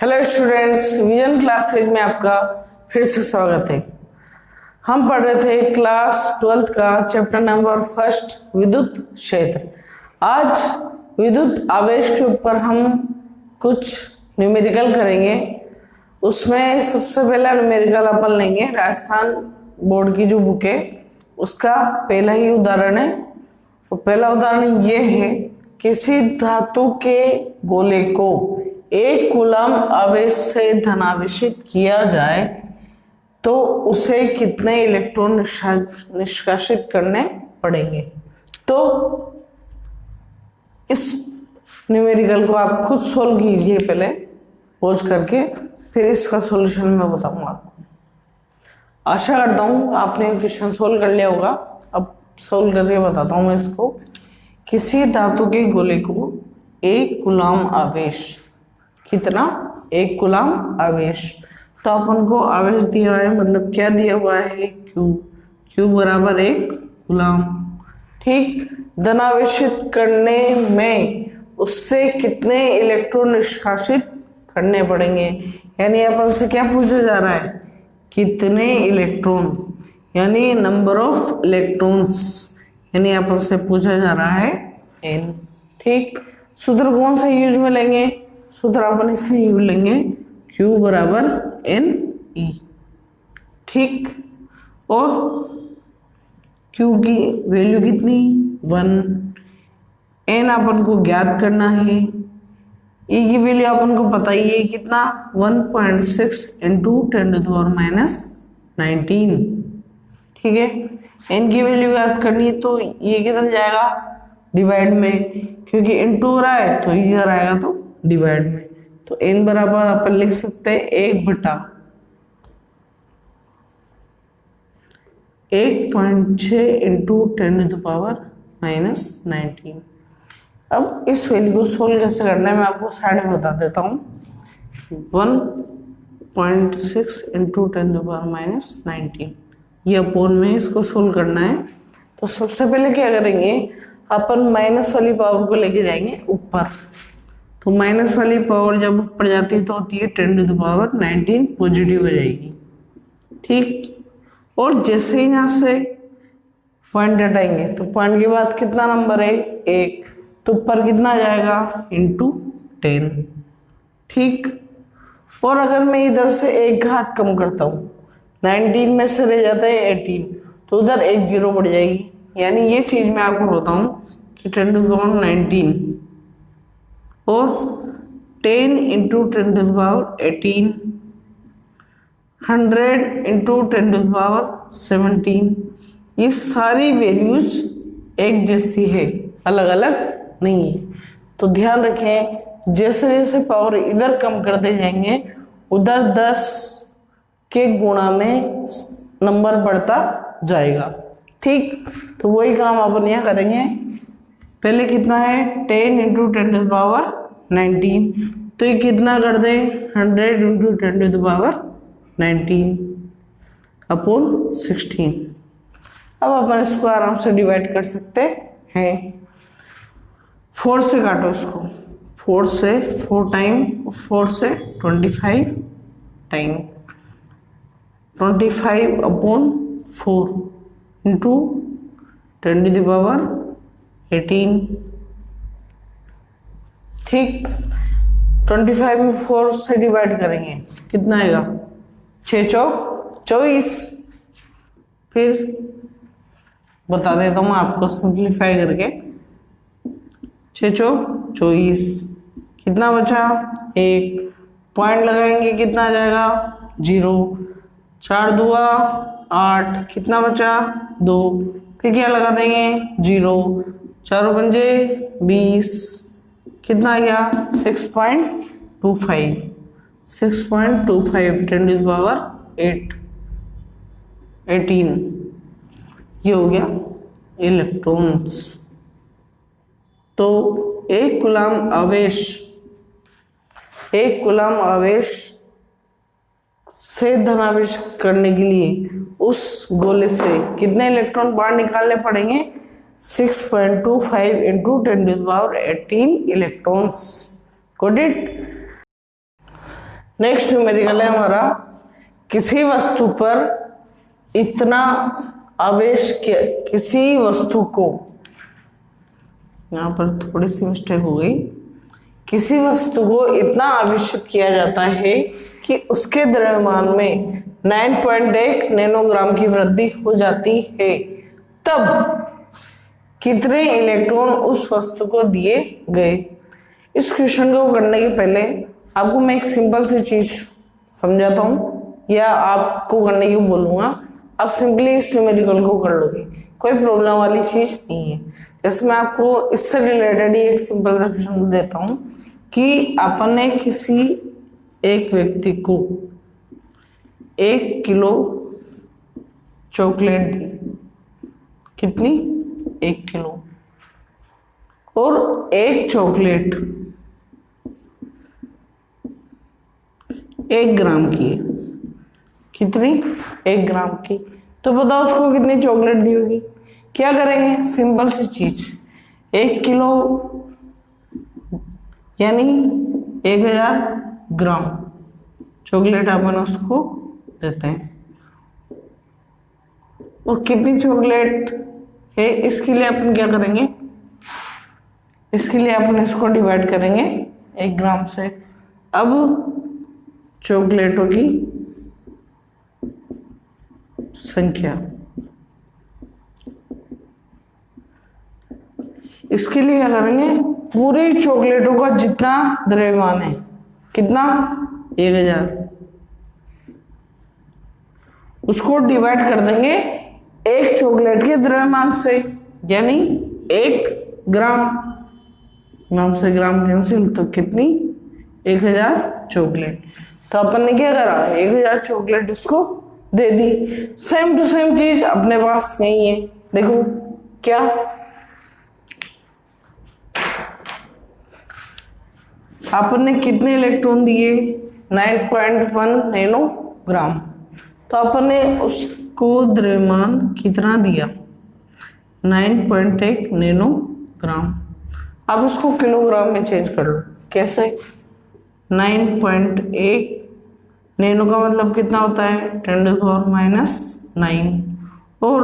Hello students, vision classes में आपका फिर से स्वागत है। हम पढ़ रहे थे क्लास 12th का चैप्टर नंबर फर्स्ट विद्युत क्षेत्र। आज विद्युत आवेश के ऊपर हम कुछ न्यूमेरिकल करेंगे। उसमें सबसे पहला न्यूमेरिकल अपन लेंगे राजस्थान बोर्ड की जो बुक है उसका पहला ही उदाहरण है। तो पहला उदाहरण ये है, किसी धातु के गोले को एक कूलम आवेश से धनावेशित किया जाए तो उसे कितने इलेक्ट्रॉन निष्कासित करने पड़ेंगे। तो इस न्यूमेरिकल को आप खुद सोल्व कीजिए, पहले पॉज करके, फिर इसका सॉल्यूशन मैं बताऊंगा आपको। आशा करता हूँ आपने क्वेश्चन सोल्व कर लिया होगा। अब सोल्व करके बताता हूँ मैं इसको। किसी धातु के गोले को एक कूलम आवेश, कितना, एक कूलम आवेश, तो अपन को आवेश दिया हुआ है, मतलब क्या दिया हुआ है, क्यू बराबर एक कूलम। ठीक, धनावेशित करने में उससे कितने इलेक्ट्रॉन निष्कासित करने पड़ेंगे, यानी अपन से क्या पूछा जा रहा है, कितने इलेक्ट्रॉन, यानी नंबर ऑफ इलेक्ट्रॉन्स, यानी अपन से पूछा जा रहा है n। ठीक, सूत्र कौन सा यूज में लेंगे, सूत्र अपन इसमें यूज लेंगे Q बराबर n E। ठीक, और Q की वैल्यू कितनी, 1। n अपन को ज्ञात करना है, E की वैल्यू अपन को पता ही है कितना, 1.6 इंटू 10⁻19। ठीक है, n की वैल्यू ज्ञात करनी है तो ये किधर जाएगा, डिवाइड में, क्योंकि इंटू हो रहा है तो इधर आएगा तो डिवाइड में। तो n बराबर अपन लिख सकते हैं 1/1.6 इंटू 10⁻19। अब इस वैल्यू को सोल्व कैसे करना है मैं आपको साइड में बता देता हूँ। 1.6 इंटू 10⁻19 ये अपोन में इसको सोल्व करना है। तो सबसे पहले क्या करेंगे, अपन माइनस वाली पावर को लेके जाएंगे ऊपर। तो माइनस वाली पावर जब ऊपर जाती है तो होती है 10⁻19, पॉजिटिव हो जाएगी। ठीक, और जैसे ही यहाँ से पॉइंट हटाएंगे तो पॉइंट के बाद कितना नंबर है, 1, तो ऊपर कितना जाएगा, इंटू 10। ठीक, और अगर मैं इधर से एक घात कम करता हूँ, 19 में से रह जाता है 18, तो उधर एक जीरो बढ़ जाएगी। यानी ये चीज मैं आपको बताऊं कि 10⁻19 और 10 इंटू 10⁻18, 100 इंटू 10⁻17, ये सारी वैल्यूज एक जैसी है, अलग अलग नहीं है। तो ध्यान रखें, जैसे जैसे पावर इधर कम करते जाएंगे उधर 10 के गुणा में नंबर बढ़ता जाएगा। ठीक, तो वही काम अपन यहाँ करेंगे। पहले कितना है, 10 इंटू 10⁻19, तो ये कितना कर दे, 100 इंटू 10⁻19 अपॉन 16। अब अपन इसको आराम से डिवाइड कर सकते हैं। 4 से काटो इसको, 4 से 4 टाइम, 4 से 25 टाइम, 25 अपॉन 4 इंटू 10⁻18। ठीक, 25 में 4 से डिवाइड करेंगे, कितना आएगा, 6 चौक 24। फिर बता देता हूँ आपको सिंप्लीफाई करके, 6 चौक 24, कितना बचा, 1, पॉइंट लगाएंगे कितना आ जाएगा, 0, 4 दूआ 8, कितना बचा, 2, फिर क्या लगा देंगे, 0, 4 पंजे 20, कितना आ गया, 6.25, 10⁻18 ये हो गया इलेक्ट्रॉन्स। तो एक कूलम आवेश से धनावेश करने के लिए उस गोले से कितने इलेक्ट्रॉन बाहर निकालने पड़ेंगे, 6.25 into 10⁻18 electrons. Got it. Next numerical है हमारा, किसी वस्तु पर इतना आवेश किसी वस्तु को, यहाँ पर थोड़ी सी मिस्टेक हो गई, किसी वस्तु को इतना आवेशित किया जाता है कि उसके द्रव्यमान में 9.1 नैनोग्राम की वृद्धि हो जाती है, तब कितने इलेक्ट्रॉन उस वस्तु को दिए गए। इस क्वेश्चन को करने के पहले आपको मैं एक सिंपल सी चीज समझाता हूँ या आपको करने की बोलूंगा, आप सिंपली इस न्यूमेरिकल को कर लोगे, कोई प्रॉब्लम वाली चीज नहीं है। जैसे मैं आपको इससे रिलेटेड ही एक सिंपल सा क्वेश्चन देता हूँ कि अपन ने किसी एक व्यक्ति को 1 किलो चॉकलेट दी, कितनी, 1 किलो, और एक चॉकलेट 1 ग्राम की है, कितनी, 1 ग्राम की, तो बताओ उसको कितनी चॉकलेट दी होगी। क्या करेंगे, सिंपल सी चीज, 1 किलो यानी 1000 ग्राम चॉकलेट अपन उसको देते हैं, और कितनी चॉकलेट है इसके लिए अपन क्या करेंगे, इसके लिए अपन इसको डिवाइड करेंगे 1 ग्राम से। अब चॉकलेटों की संख्या, इसके लिए क्या करेंगे, पूरी चॉकलेटों का जितना द्रव्यमान है, कितना, 1000, उसको डिवाइड कर देंगे एक चॉकलेट के द्रव्यमान से, यानी 1 ग्राम, ग्राम से ग्राम कैंसिल, तो कितनी, 1000 चॉकलेट। तो अपन ने क्या करा, 1000 चॉकलेट इसको दे दी। सेम टू सेम चीज अपने पास नहीं है, देखो क्या, अपन ने कितने इलेक्ट्रॉन दिए, 9.1 नैनोग्राम, तो अपन ने उसको द्रव्यमान कितना दिया, 9.1 नैनोग्राम। अब उसको किलोग्राम में चेंज कर लो, कैसे, 9.1 नैनो का मतलब कितना होता है, 10⁻⁹, और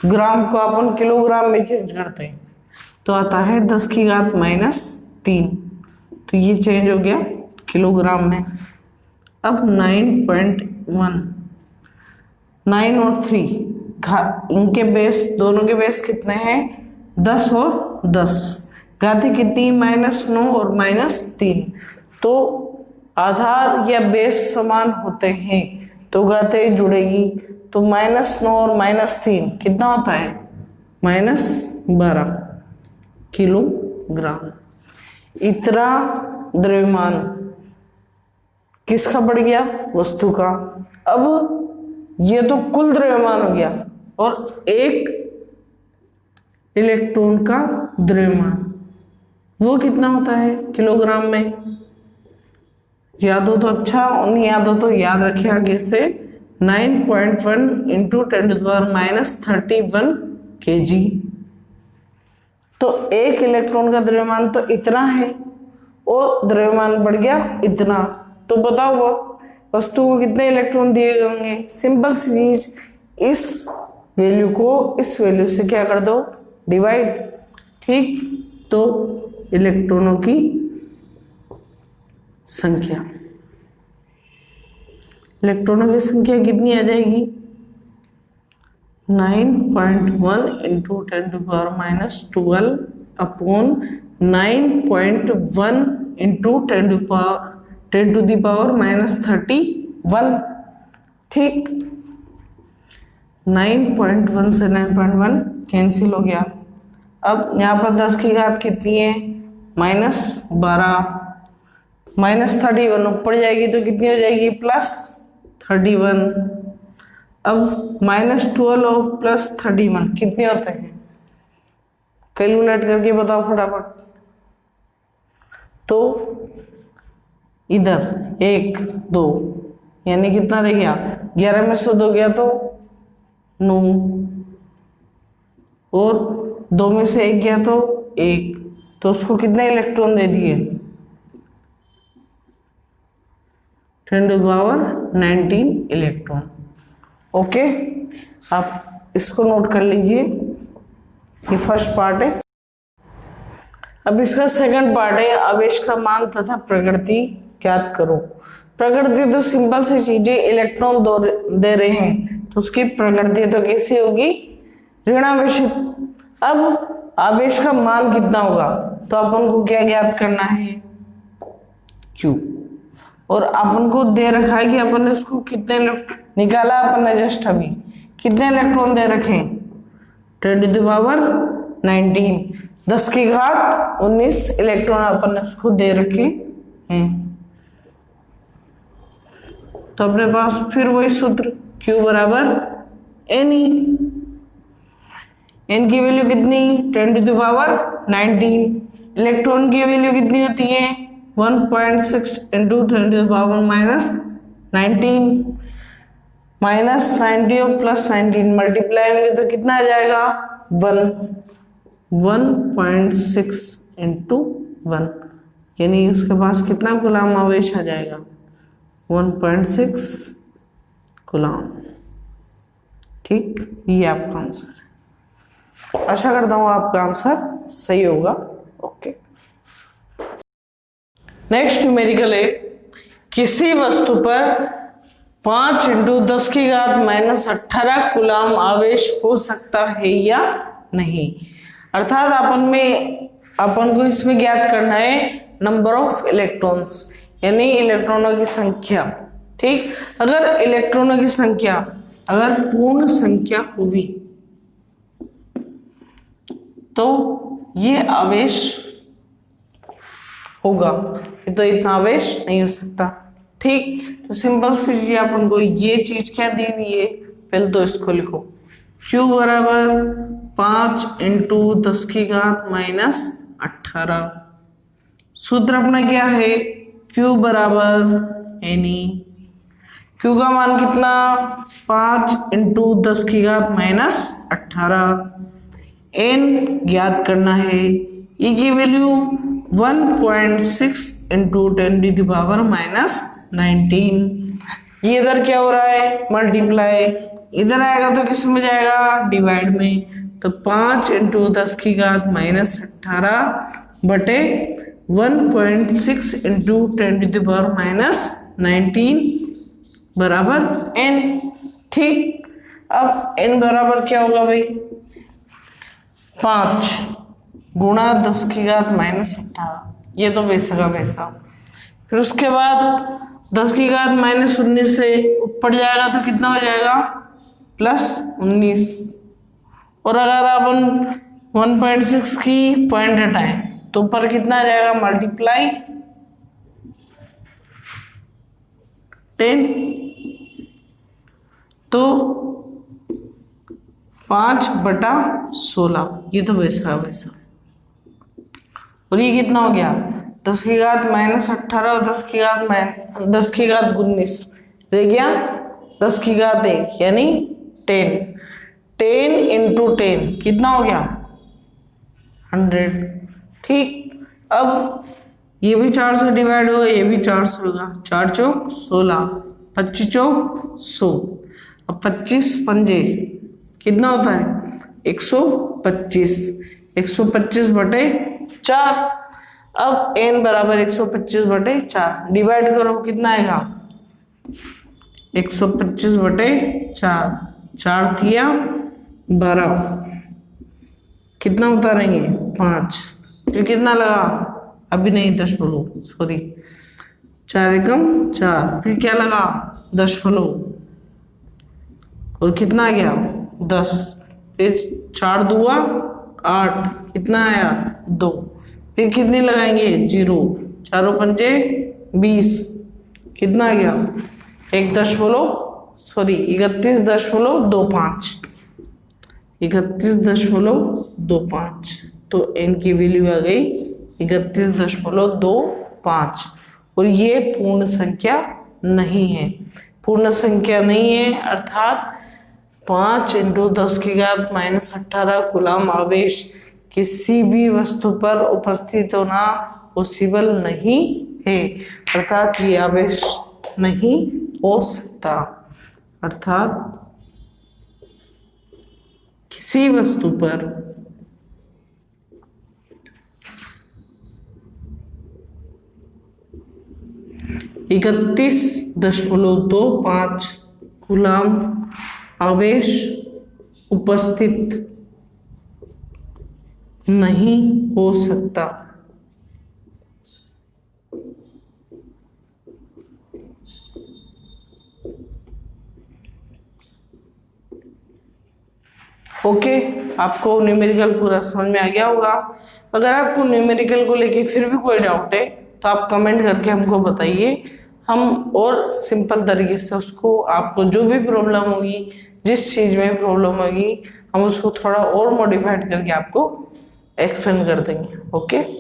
ग्राम को अपन किलोग्राम में चेंज करते हैं तो आता है 10⁻⁻3, तो ये चेंज हो गया किलोग्राम में। अब 9.1, 9 और 3 इनके बेस, दोनों के बेस कितने हैं, 10 और 10, घातें कितनी, -9 और -3, तो आधार या बेस समान होते हैं तो घातें जुड़ेगी, तो -9 और -3 कितना होता है, -12 किलोग्राम। इतना द्रव्यमान किसका बढ़ गया, वस्तु का। अब ये तो कुल द्रव्यमान हो गया, और एक इलेक्ट्रॉन का द्रव्यमान वो कितना होता है किलोग्राम में, याद हो तो अच्छा, और नहीं याद हो तो याद रखे आगे से, 9.1 × 10⁻31 kg। तो एक इलेक्ट्रॉन का द्रव्यमान तो इतना है, और द्रव्यमान बढ़ गया इतना, तो बताओ वो वस्तु को कितने इलेक्ट्रॉन दिए होंगे। सिंपल सी चीज, इस वैल्यू को इस वैल्यू से क्या कर दो, डिवाइड, ठीक। तो इलेक्ट्रॉनों की संख्या, इलेक्ट्रॉनों की संख्या कितनी आ जाएगी, 9.1 × 10⁻12 अपॉन 9.1 × 10⁻31, ठीक। 9.1 से 9.1 कैंसिल हो गया। अब यहाँ पर 10 की घात कितनी है, -12, -31 ऊपर जाएगी तो कितनी हो जाएगी, +31। अब -12 और +31 कितने होते हैं, कैलकुलेट करके बताओ फटाफट। तो इधर 1 2 यानी कितना रह गया, 11 में से 2 गया तो 9, और 2 में से 1 गया तो 1, तो उसको कितने इलेक्ट्रॉन दे दिए, 10⁻19 इलेक्ट्रॉन। ओके, आप इसको नोट कर लीजिए, ये फर्स्ट पार्ट है। अब इसका सेकंड पार्ट है, आवेश का मान तथा प्रकृति ज्ञात करो। प्रकृति तो सिंपल सी चीजें, इलेक्ट्रॉन दे रहे हैं तो उसकी प्रकृति तो कैसी होगी, ऋणावेशित। अब आवेश का मान कितना होगा, तो अपन को क्या ज्ञात करना है, Q। और अपन को दे रखा है कि अपन ने उसको कितने निकाला, अपन ने जस्ट अभी कितने इलेक्ट्रॉन दे रखे हैं, 10⁻19, 10⁻19 इलेक्ट्रॉन अपन ने उसको दे रखे हैं। तो अपने पास फिर वही सूत्र Q बराबर Ne, n की वैल्यू कितनी, 10⁻19, इलेक्ट्रॉन की वैल्यू कितनी होती है, 1.6 इंटू 10⁻19, -90 और +19 मल्टीप्लाई होंगे तो कितना आ जाएगा, 1.6 इंटू 1, यानी उसके पास कितना कूलाम आवेश आ जाएगा, 1.6 कूलाम। ठीक, ये आपका आंसर है। आशा करता हूँ आपका आंसर सही होगा। ओके, नेक्स्ट न्यूमेरिकल है, किसी वस्तु पर 5 × 10⁻−18 कूलाम आवेश हो सकता है या नहीं। अर्थात अपन को इसमें ज्ञात करना है नंबर ऑफ इलेक्ट्रॉन्स, यानी इलेक्ट्रॉनों की संख्या। ठीक, अगर इलेक्ट्रॉनों की संख्या अगर पूर्ण संख्या हुई तो ये आवेश होगा, तो इतना आवेश नहीं हो सकता। ठीक, तो सिंपल सी चीज अपन को ये चीज क्या दी हुई है, पहले तो इसको लिखो, Q बराबर 5 × 10⁻−18। सूत्र अपना क्या है, Q बराबर Ne। Q का मान कितना, 5 × 10⁻−18। n ज्ञात करना है, E की वैल्यू 1.6 × 10⁻19। ये इधर क्या हो रहा है, मल्टीप्लाई, इधर आएगा तो किस में जाएगा, डिवाइड में। तो 5 × 10⁻18 बटे 1.6 × 10⁻19 बराबर n। ठीक, अब n बराबर क्या होगा भाई, 5 गुणा 10⁻18, ये तो वैसा का वैसा। फिर उसके बाद 10⁻−19 से ऊपर जाएगा तो कितना हो जाएगा, +19। और अगर अपन 1.6 की पॉइंट हटाएं तो ऊपर कितना आ जाएगा, मल्टीप्लाई 10, तो 5/16, ये तो वैसा वैसा। और ये कितना हो गया, 10⁻−18 और 10⁻19 रह गया 10⁻1 यानी 10 × 10 कितना हो गया, 100। ठीक, अब ये भी 4 से डिवाइड होगा, ये भी 4 से होगा, 4 चौक 16, 25 चौक 100। अब 25 पंजे कितना होता है, 125, 125/4। अब n बराबर 125/4, डिवाइड करो कितना आएगा, 125/4, 4 थिया 12, कितना उतारेंगे 5, फिर कितना लगा, अभी नहीं 10 बोलो, सॉरी 4 एकम 4, फिर क्या लगा 10 बोलो, और कितना आ गया 10, फिर 4 दूआ 8, कितना आया 2, फिर कितनी लगाएंगे 0, 4 पंजे 20, कितना आ गया 31.25, 31.25। तो n की वैल्यू आ गई 31.25। और ये पूर्ण संख्या नहीं है, पूर्ण संख्या नहीं है, अर्थात 5 × 10⁻−18 कूलाम आवेश किसी भी वस्तु पर उपस्थित होना पॉसिबल नहीं है, अर्थात ये आवेश नहीं हो सकता, अर्थात किसी वस्तु पर (31.25 कूलम आवेश उपस्थित नहीं हो सकता। ओके, आपको न्यूमेरिकल पूरा समझ में आ गया होगा। अगर आपको न्यूमेरिकल को लेके फिर भी कोई डाउट है तो आप कमेंट करके हमको बताइए, हम और सिंपल तरीके से उसको, आपको जो भी प्रॉब्लम होगी, जिस चीज में प्रॉब्लम होगी, हम उसको थोड़ा और मॉडिफाइड करके आपको एक्सप्लेन कर देंगे। ओके।